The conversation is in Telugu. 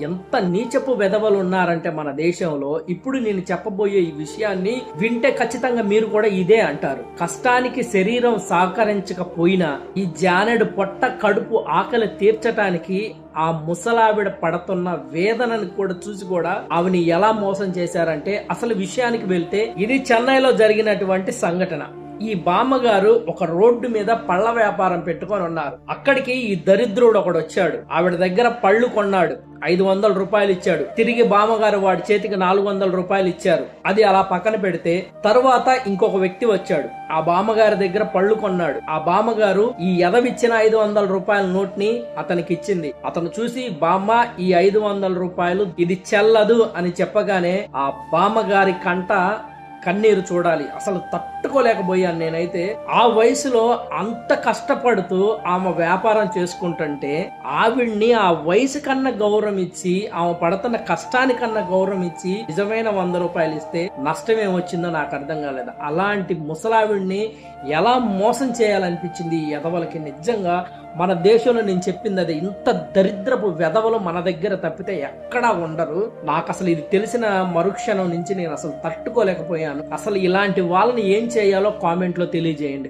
ఎంత నీచపు వెధవలు ఉన్నారంటే మన దేశంలో. ఇప్పుడు నేను చెప్పబోయే ఈ విషయాన్ని వింటే ఖచ్చితంగా మీరు కూడా ఇదే అంటారు. కష్టానికి శరీరం సహకరించకపోయినా ఈ జానెడు పొట్ట కడుపు ఆకలి తీర్చటానికి ఆ ముసలావిడ పడుతున్న వేదనని కూడా చూసి కూడా ఆవిని ఎలా మోసం చేశారంటే, అసలు విషయానికి వెళ్తే ఇది చెన్నైలో జరిగినటువంటి సంఘటన. ఈ బామ్మగారు ఒక రోడ్డు మీద పళ్ళ వ్యాపారం పెట్టుకొని ఉన్నారు. అక్కడికి ఈ దరిద్రుడు ఒకడు వచ్చాడు. ఆవిడ దగ్గర పళ్ళు కొన్నాడు. 500 రూపాయలు ఇచ్చాడు. తిరిగి బామ్మగారు వాడి చేతికి 400 రూపాయలు ఇచ్చారు. అది అలా పక్కన పెడితే తరువాత ఇంకొక వ్యక్తి వచ్చాడు. ఆ బామ్మగారి దగ్గర పళ్ళు కొన్నాడు. ఆ బామ్మగారు ఈ ఎదవిచ్చిన 500 రూపాయల నోట్ ని అతనికి ఇచ్చింది. అతను చూసి, బామ్మ ఈ 500 రూపాయలు ఇది చెల్లదు అని చెప్పగానే ఆ బామ్మగారి కంట కన్నీరు చూడాలి. అసలు తట్టుకోలేకపోయాను నేనైతే. ఆ వయసులో అంత కష్టపడుతూ ఆమె వ్యాపారం చేసుకుంటుంటే ఆవిడ్ని ఆ వయసు కన్నా గౌరవం ఇచ్చి, ఆమె పడుతున్న కష్టానికన్నా గౌరవం ఇచ్చి నిజమైన 100 రూపాయలు ఇస్తే నష్టం ఏమొచ్చిందో నాకు అర్థం కాలేదు. అలాంటి ముసలావిడ్ని ఎలా మోసం చేయాలనిపించింది ఈ ఎదవలకి. నిజంగా మన దేశంలో నేను చెప్పింది అదే. ఇంత దరిద్రపు వెధవలు మన దగ్గర తప్పితే ఎక్కడా ఉండరు. నాకు అసలు ఇది తెలిసిన మరుక్షణం నుంచి నేను అసలు తట్టుకోలేకపోయాను. అసలు ఇలాంటి వాళ్ళని ఏం చేయాలో కామెంట్ లో తెలియజేయండి.